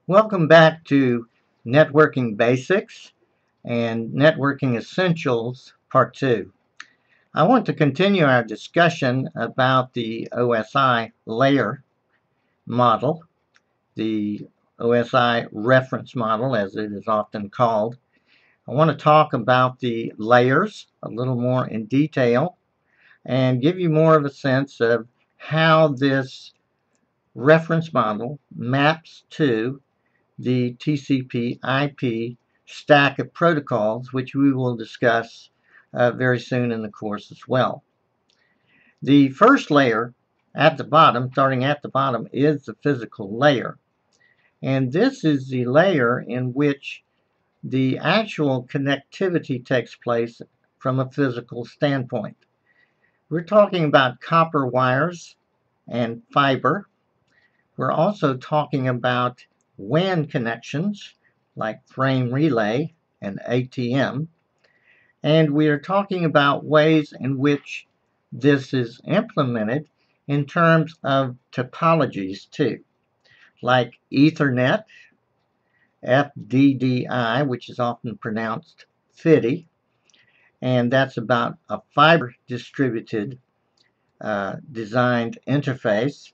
Welcome back to Networking Basics and Networking Essentials Part 2. I want to continue our discussion about the OSI layer model, the OSI reference model as it is often called. I want to talk about the layers a little more in detail and give you more of a sense of how this reference model maps to the TCP/IP stack of protocols, which we will discuss very soon in the course as well. The first layer at the bottom, starting at the bottom, is the physical layer. And this is the layer in which the actual connectivity takes place from a physical standpoint. We're talking about copper wires and fiber. We're also talking about WAN connections like frame relay and ATM, and we are talking about ways in which this is implemented in terms of topologies too, like Ethernet, FDDI, which is often pronounced FDDI, and that's about a fiber distributed designed interface.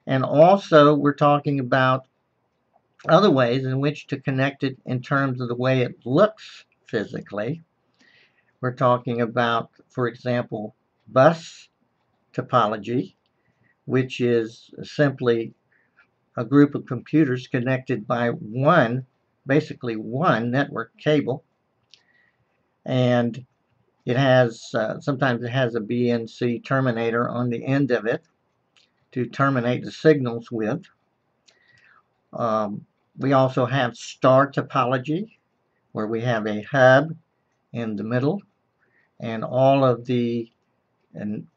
And also we're talking about other ways in which to connect it in terms of the way it looks physically. We're talking about, for example, bus topology, which is simply a group of computers connected by basically one network cable. And it has, sometimes it has a BNC terminator on the end of it to terminate the signals with. We also have star topology, where we have a hub in the middle, and all of the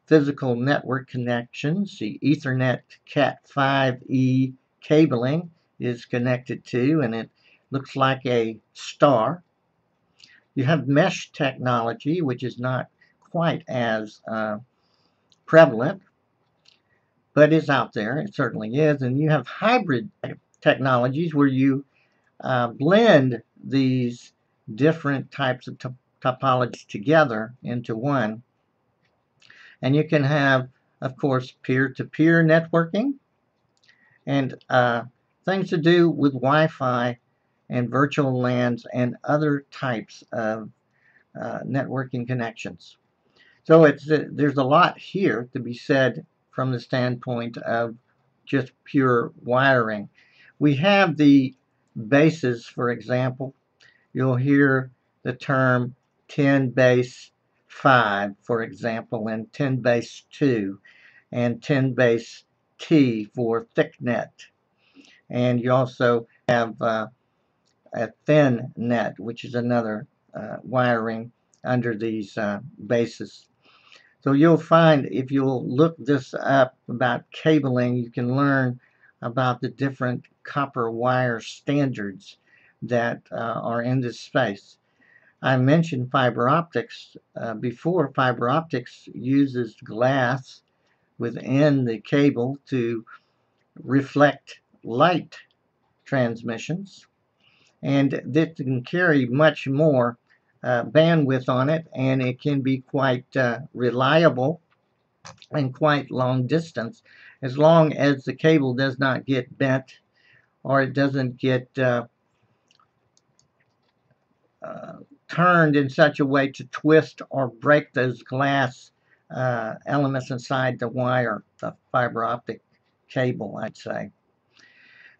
physical network connections, the Ethernet Cat5e cabling is connected to, and it looks like a star. You have mesh technology, which is not quite as prevalent, but is out there. It certainly is. And you have hybrid technologies where you blend these different types of topologies together into one. And you can have, of course, peer-to-peer networking and things to do with Wi-Fi and virtual LANs and other types of networking connections. So there's a lot here to be said from the standpoint of just pure wiring. We have the bases, for example. You'll hear the term 10 base 5, for example, and 10 base 2, and 10 base T for thicknet. And you also have a thin net, which is another wiring under these bases. So you'll find, if you'll look this up about cabling, you can learn about the different copper wire standards that are in this space. I mentioned fiber optics before. Fiber optics uses glass within the cable to reflect light transmissions, and this can carry much more bandwidth on it, and it can be quite reliable and quite long distance, as long as the cable does not get bent or it doesn't get turned in such a way to twist or break those glass elements inside the wire, the fiber optic cable, I'd say.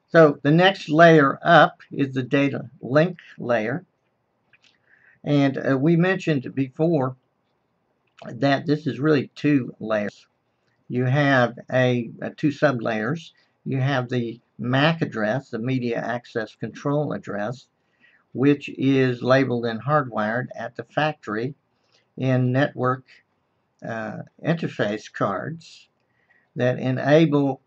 So the next layer up is the data link layer. And we mentioned before that this is really two layers. You have two sublayers. You have the MAC address, the media access control address, which is labeled and hardwired at the factory in network interface cards that enable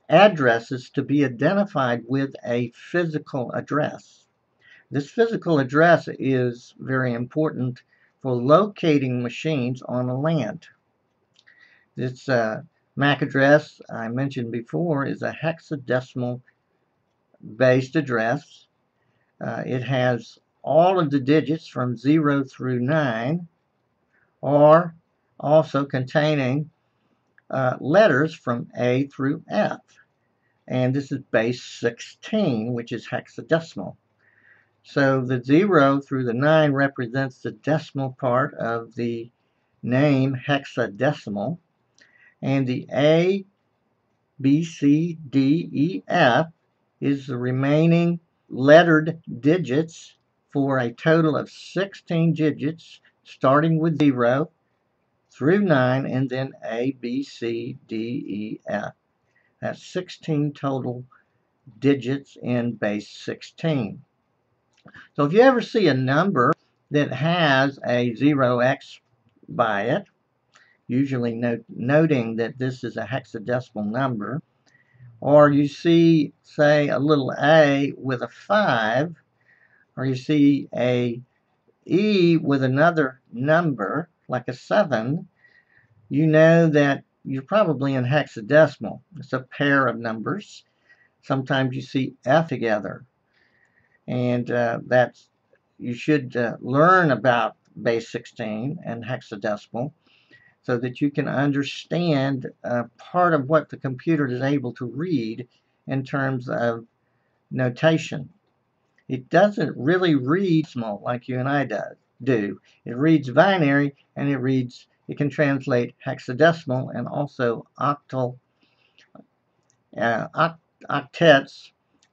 addresses to be identified with a physical address. This physical address is very important for locating machines on a LAN. This MAC address, I mentioned before, is a hexadecimal based address. It has all of the digits from 0 through 9, or also containing letters from A through F. And this is base 16, which is hexadecimal. So the 0 through the 9 represents the decimal part of the name hexadecimal, and the A, B, C, D, E, F is the remaining lettered digits for a total of 16 digits, starting with 0 through 9, and then A, B, C, D, E, F. That's 16 total digits in base 16. So if you ever see a number that has a 0x by it, usually noting that this is a hexadecimal number, or you see, say, a little a with a 5, or you see a e with another number, like a 7, you know that you're probably in hexadecimal. It's a pair of numbers. Sometimes you see F together. And you should learn about base 16 and hexadecimal so that you can understand part of what the computer is able to read in terms of notation. It doesn't really read decimal like you and I do. It reads binary, and it can translate hexadecimal and also octets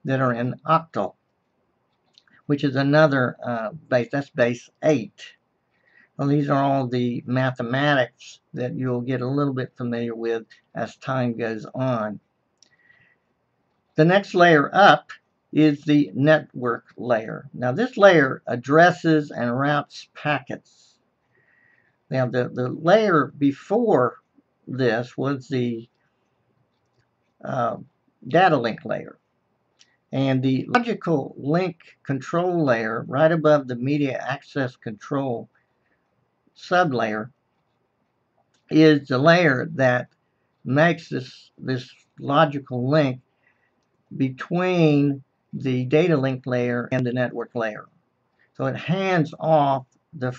that are in octal, which is another base. That's base 8. Well, these are all the mathematics that you'll get a little bit familiar with as time goes on. The next layer up is the network layer. Now, this layer addresses and routes packets. Now, the layer before this was the data link layer. And the logical link control layer, right above the media access control sublayer, is the layer that makes this logical link between the data link layer and the network layer. So it hands off the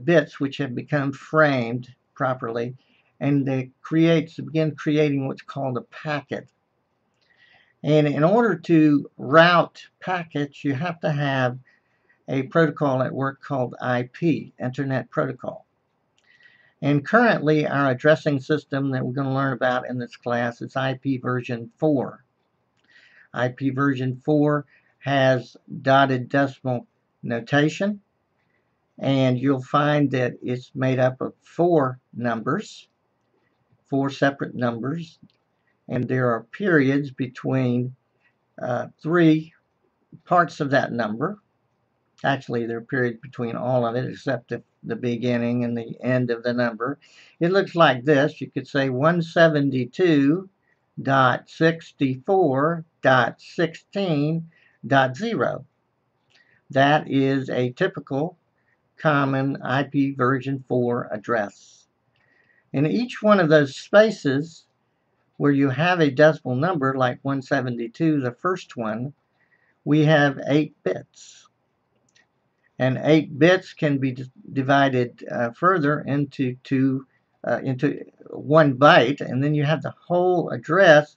bits which have become framed properly, and it begin creating what's called a packet. And in order to route packets, you have to have a protocol at work called IP, Internet Protocol. And currently, our addressing system that we're going to learn about in this class is IP version 4. IP version 4 has dotted decimal notation, and you'll find that it's made up of 4 separate numbers, and there are periods between 3 parts of that number. Actually, there are periods between all of it except the beginning and the end of the number. It looks like this. You could say 172.64.16.0. That is a typical common IP version 4 address. In each one of those spaces where you have a decimal number like 172, the first one, we have 8 bits. And 8 bits can be divided further into 1 byte, and then you have the whole address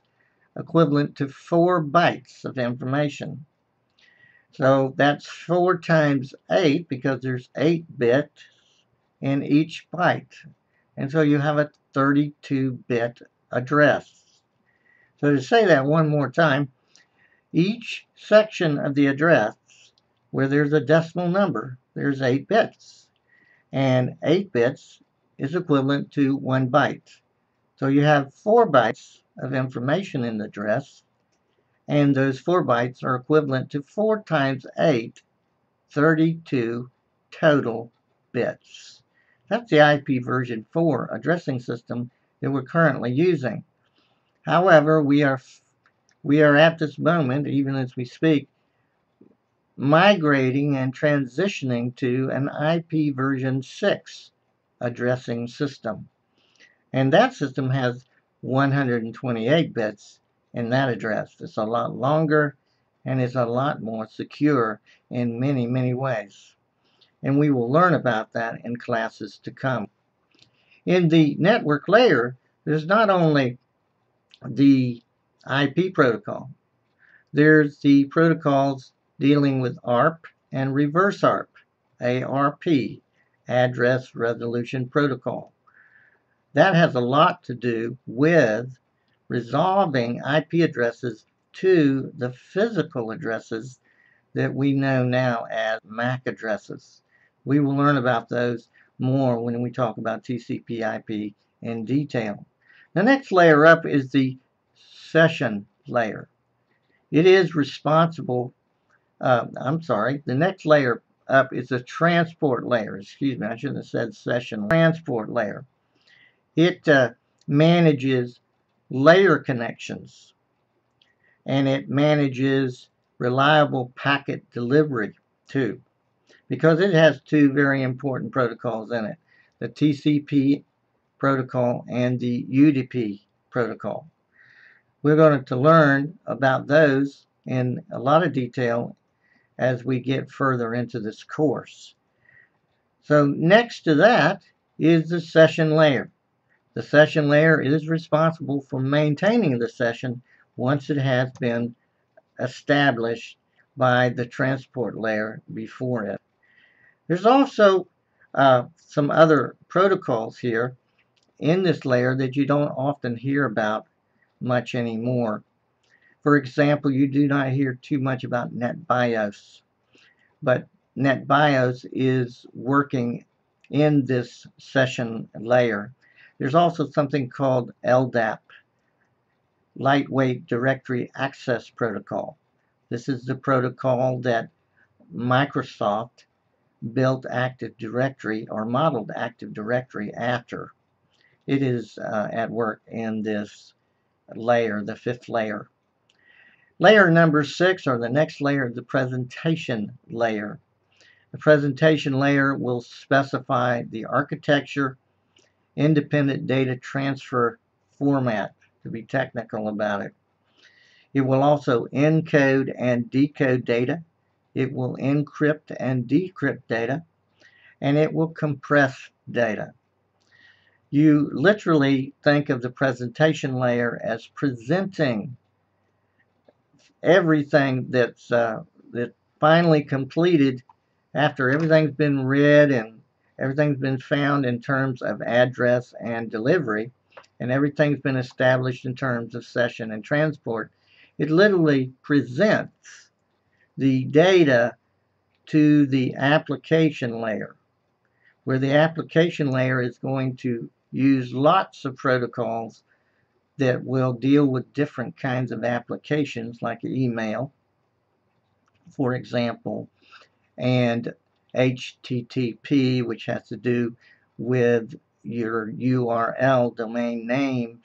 equivalent to 4 bytes of information. So that's 4 times 8, because there's 8 bits in each byte. And so you have a 32-bit address. So to say that one more time, each section of the address where there's a decimal number, there's 8 bits. And 8 bits is equivalent to 1 byte. So you have 4 bytes of information in the address, and those 4 bytes are equivalent to 4 times 8, 32 total bits. That's the IP version 4 addressing system that we're currently using. However, we are at this moment, even as we speak, migrating and transitioning to an IP version 6 addressing system. And that system has 128 bits in that address. It's a lot longer and it's a lot more secure in many, many ways. And we will learn about that in classes to come. In the network layer, there's not only the IP protocol, there's the protocols dealing with ARP and reverse ARP, ARP, Address Resolution Protocol. That has a lot to do with resolving IP addresses to the physical addresses that we know now as MAC addresses. We will learn about those more when we talk about TCP/IP in detail. The next layer up is the session layer. It is responsible, the next layer up is the transport layer. Excuse me, I shouldn't have said session. Transport layer. It manages layer connections and it manages reliable packet delivery too, because it has two very important protocols in it, the TCP protocol and the UDP protocol. We're going to learn about those in a lot of detail as we get further into this course. So next to that is the session layer. The session layer is responsible for maintaining the session once it has been established by the transport layer before it. There's also some other protocols here in this layer that you don't often hear about much anymore. For example, you do not hear too much about NetBIOS, but NetBIOS is working in this session layer. There's also something called LDAP, Lightweight Directory Access Protocol. This is the protocol that Microsoft built Active Directory or modeled Active Directory after. It is at work in this layer, the fifth layer. Layer number 6, or the next layer, the presentation layer. The presentation layer will specify the architecture, independent data transfer format, to be technical about it. It will also encode and decode data. It will encrypt and decrypt data, and it will compress data. You literally think of the presentation layer as presenting everything that's finally completed after everything's been read and everything's been found in terms of address and delivery, and everything's been established in terms of session and transport. It literally presents the data to the application layer, where the application layer is going to use lots of protocols that will deal with different kinds of applications, like email, for example, and HTTP, which has to do with your URL, domain name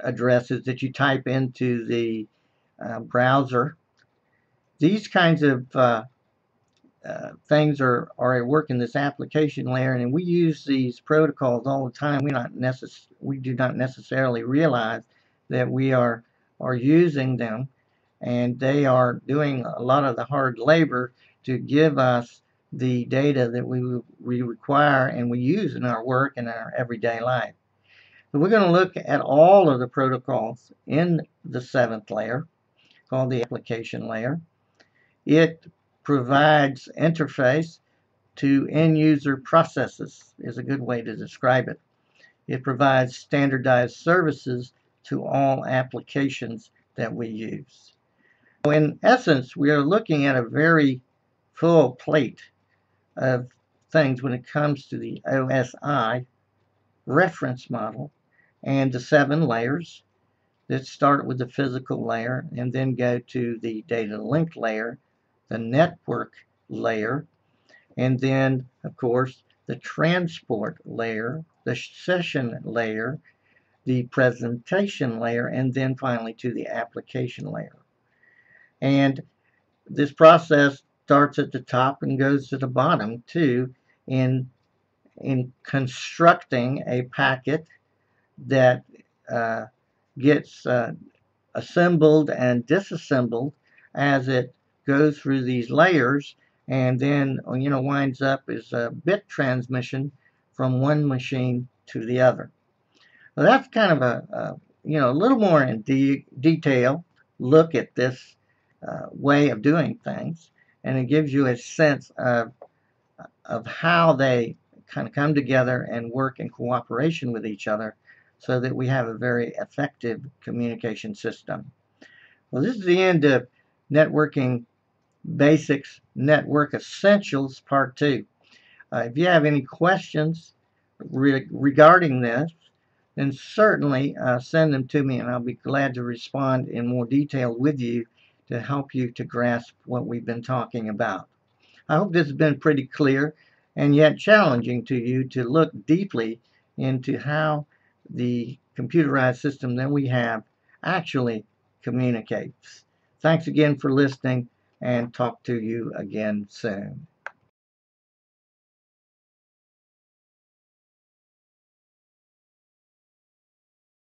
addresses that you type into the browser. These kinds of things are at work in this application layer, and we use these protocols all the time. We do not necessarily realize that we are using them, and they are doing a lot of the hard labor to give us the data that we require and we use in our work and our everyday life. So we're going to look at all of the protocols in the 7th layer, called the application layer. It provides interface to end-user processes, is a good way to describe it. It provides standardized services to all applications that we use. So in essence, we are looking at a very full plate of things when it comes to the OSI reference model and the 7 layers that start with the physical layer and then go to the data link layer, the network layer, and then, of course, the transport layer, the session layer, the presentation layer, and then finally to the application layer. And this process starts at the top and goes to the bottom too in in constructing a packet that gets assembled and disassembled as it goes through these layers, and then winds up as a bit transmission from one machine to the other. So that's kind of a little more in detail look at this way of doing things, and it gives you a sense of how they kind of come together and work in cooperation with each other so that we have a very effective communication system. Well, this is the end of Networking Basics, Network Essentials Part 2. If you have any questions regarding this, then certainly send them to me, and I'll be glad to respond in more detail with you to help you to grasp what we've been talking about. I hope this has been pretty clear and yet challenging to you to look deeply into how the computerized system that we have actually communicates. Thanks again for listening, and talk to you again soon.